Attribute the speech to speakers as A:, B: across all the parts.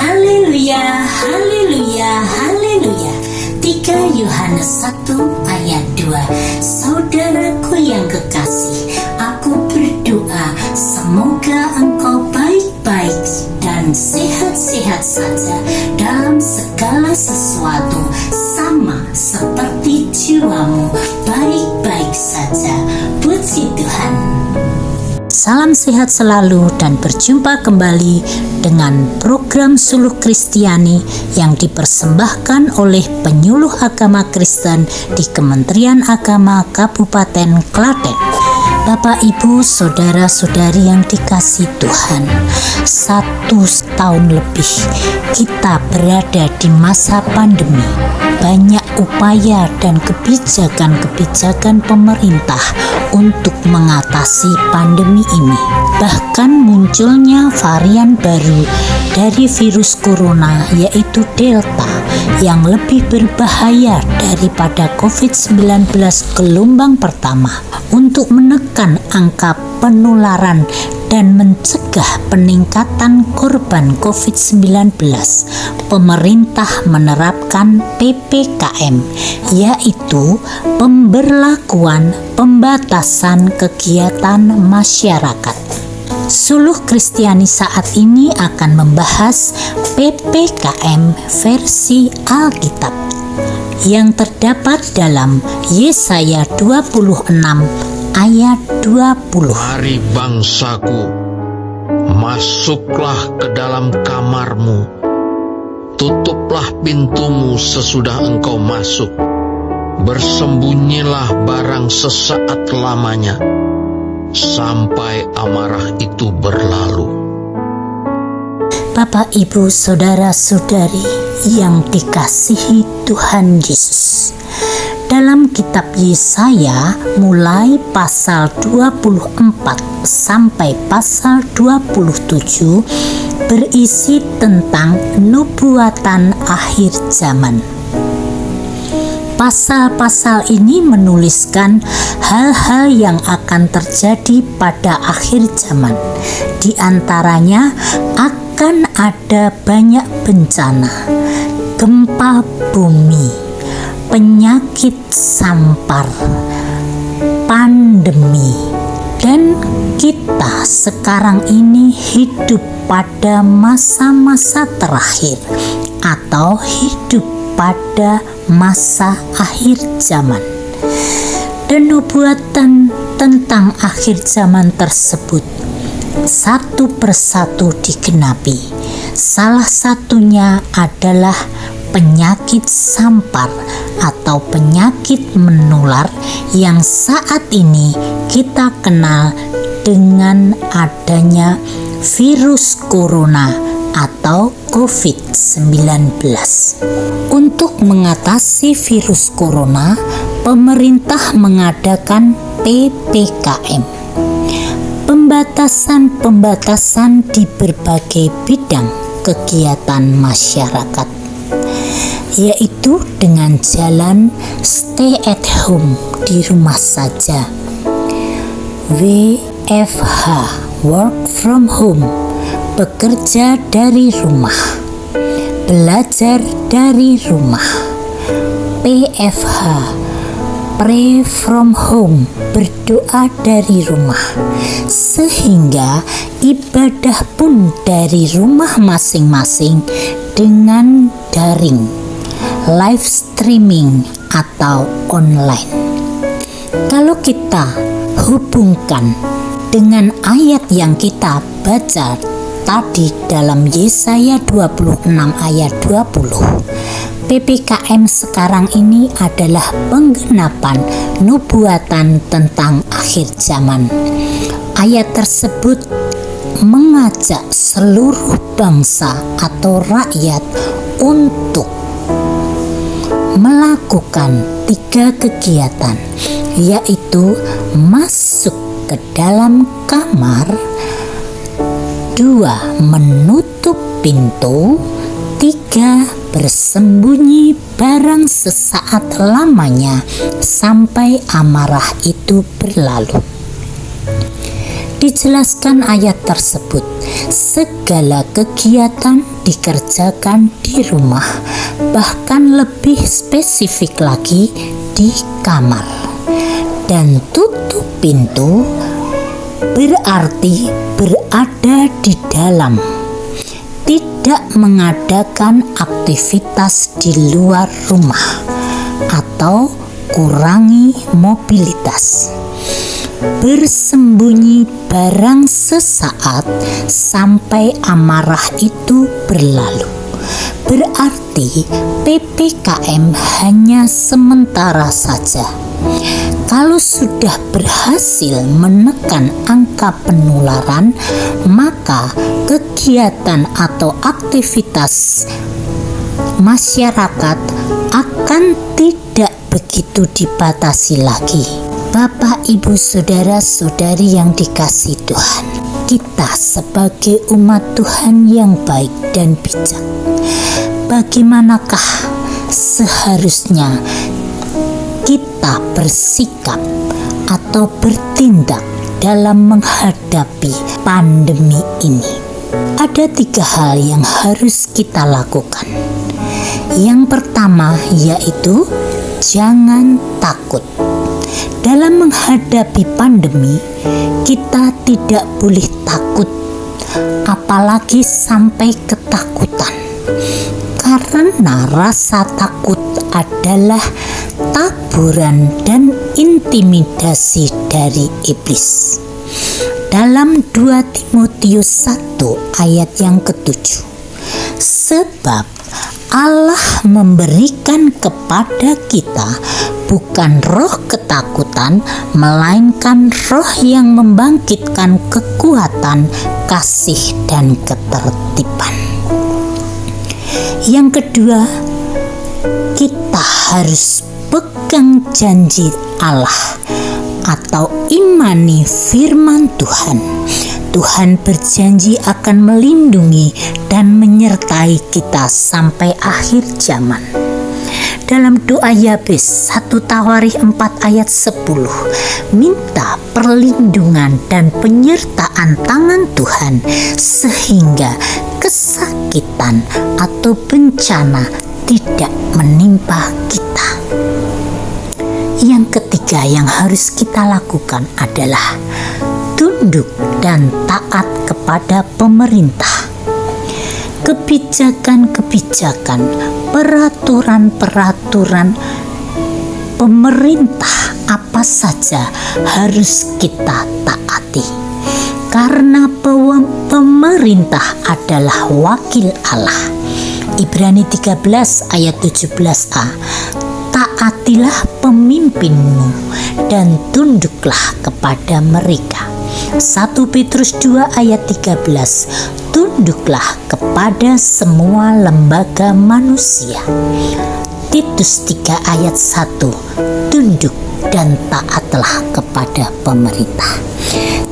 A: Haleluya, haleluya, haleluya. 3 Yohanes 1 ayat 2. Saudaraku yang kekasih, aku berdoa semoga engkau baik-baik dan sehat-sehat saja dalam segala sesuatu, sama seperti jiwamu baik-baik saja. Puji Tuhan. Salam sehat selalu dan berjumpa kembali dengan program Suluh Kristiani yang dipersembahkan oleh penyuluh agama Kristen di Kementerian Agama Kabupaten Klaten. Bapak, Ibu, saudara-saudari yang dikasihi Tuhan, 1 tahun lebih kita berada di masa pandemi. Banyak upaya dan kebijakan-kebijakan pemerintah untuk mengatasi pandemi ini. Bahkan munculnya varian baru dari virus corona, yaitu Delta, yang lebih berbahaya daripada COVID-19 gelombang pertama. Untuk menekan angka penularan dan mencegah peningkatan korban COVID-19, pemerintah menerapkan PPKM, yaitu pemberlakuan pembatasan kegiatan masyarakat. Suluh Kristiani saat ini akan membahas PPKM versi Alkitab yang terdapat dalam Yesaya 26 ayat 20.
B: Mari bangsaku, masuklah ke dalam kamarmu, tutuplah pintumu sesudah engkau masuk, bersembunyilah barang sesaat lamanya, sampai amarah itu berlalu.
A: Bapak, Ibu, saudara-saudari yang dikasihi Tuhan Yesus, dalam kitab Yesaya mulai pasal 24 sampai pasal 27 berisi tentang nubuatan akhir zaman. Pasal-pasal ini menuliskan hal-hal yang akan terjadi pada akhir zaman. Di antaranya akan ada banyak bencana, gempa bumi, penyakit sampar, pandemi, dan kita sekarang ini hidup pada masa-masa terakhir atau hidup pada masa akhir zaman. Dan nubuatan tentang akhir zaman tersebut satu persatu digenapi. Salah satunya adalah penyakit sampar atau penyakit menular yang saat ini kita kenal dengan adanya virus corona atau COVID-19. Untuk mengatasi virus corona, pemerintah mengadakan PPKM. Pembatasan-pembatasan di berbagai bidang kegiatan masyarakat, yaitu dengan jalan stay at home, di rumah saja, WFH, work from home, bekerja dari rumah, belajar dari rumah, PFH, pray from home, berdoa dari rumah, sehingga ibadah pun dari rumah masing-masing dengan daring, live streaming atau online. Kalau kita hubungkan dengan ayat yang kita baca tadi dalam Yesaya 26 ayat 20, PPKM sekarang ini adalah penggenapan nubuatan tentang akhir zaman. Ayat tersebut mengajak seluruh bangsa atau rakyat untuk melakukan 3 kegiatan, yaitu masuk ke dalam kamar, 2 menutup pintu, 3 bersembunyi barang sesaat lamanya sampai amarah itu berlalu. Dijelaskan ayat tersebut, segala kegiatan dikerjakan di rumah, bahkan lebih spesifik lagi di kamar. Dan tutup pintu berarti berada di dalam, tidak mengadakan aktivitas di luar rumah atau kurangi mobilitas. Bersembunyi barang sesaat sampai amarah itu berlalu. Berarti PPKM hanya sementara saja. Kalau sudah berhasil menekan angka penularan, maka kegiatan atau aktivitas masyarakat akan tidak begitu dibatasi lagi. Bapak, Ibu, Saudara-saudari yang dikasihi Tuhan, kita sebagai umat Tuhan yang baik dan bijak, bagaimanakah seharusnya kita bersikap atau bertindak dalam menghadapi pandemi ini? Ada 3 hal yang harus kita lakukan. Yang pertama yaitu jangan takut. Dalam menghadapi pandemi, kita tidak boleh takut, apalagi sampai ketakutan. Karena rasa takut adalah taburan dan intimidasi dari iblis. Dalam 2 Timotius 1 ayat yang ke-7, sebab Allah memberikan kepada kita bukan roh ketakutan, melainkan roh yang membangkitkan kekuatan, kasih, dan ketertiban. Yang kedua, kita harus pegang janji Allah atau imani firman Tuhan. Tuhan berjanji akan melindungi dan menyertai kita sampai akhir zaman. Dalam doa Yabes 1 Tawarikh 4 ayat 10, minta perlindungan dan penyertaan tangan Tuhan sehingga kesakitan atau bencana tidak menimpa kita. Yang ketiga yang harus kita lakukan adalah tunduk dan taat kepada pemerintah. Kebijakan-kebijakan, peraturan-peraturan pemerintah apa saja harus kita taati. Karena pemerintah adalah wakil Allah. Ibrani 13 ayat 17a. Taatilah pemimpinmu dan tunduklah kepada mereka. 1 Petrus 2 ayat 13. Tunduklah kepada semua lembaga manusia. Titus 3 ayat 1. Tunduk dan taatlah kepada pemerintah.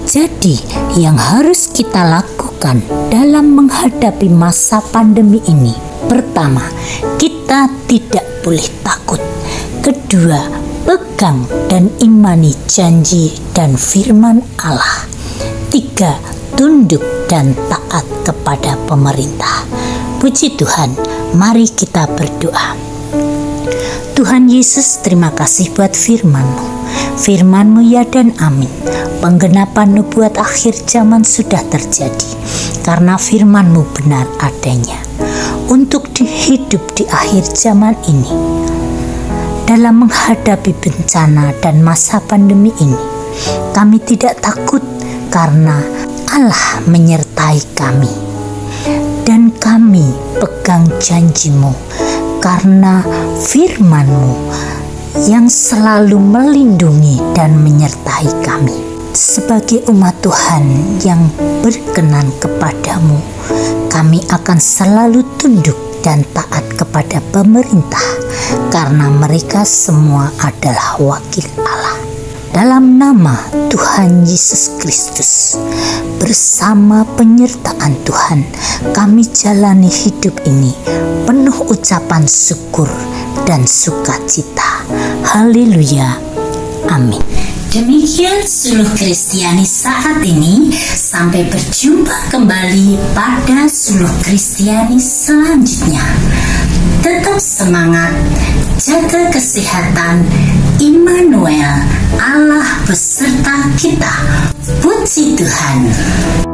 A: Jadi yang harus kita lakukan dalam menghadapi masa pandemi ini, pertama, kita tidak boleh takut. Kedua, pegang dan imani janji dan firman Allah. 3, tunduk dan taat kepada pemerintah. Puji Tuhan, mari kita berdoa. Tuhan Yesus, terima kasih buat firman-Mu. Firman-Mu ya dan amin. Penggenapan nubuat akhir zaman sudah terjadi karena firman-Mu benar adanya. Untuk hidup di akhir zaman ini, dalam menghadapi bencana dan masa pandemi ini, kami tidak takut karena Allah menyertai kami. Dan kami pegang janji-Mu karena firman-Mu yang selalu melindungi dan menyertai kami. Sebagai umat Tuhan yang berkenan kepadamu, kami akan selalu tunduk dan taat kepada pemerintah karena mereka semua adalah wakil Allah. Dalam nama Tuhan Yesus Kristus, bersama penyertaan Tuhan, kami jalani hidup ini penuh ucapan syukur dan sukacita. Haleluya. Amin. Demikian Suluh Kristiani saat ini. Sampai berjumpa kembali pada Suluh Kristiani selanjutnya. Tetap semangat, jaga kesehatan. Immanuel, Allah beserta kita. Puji Tuhan.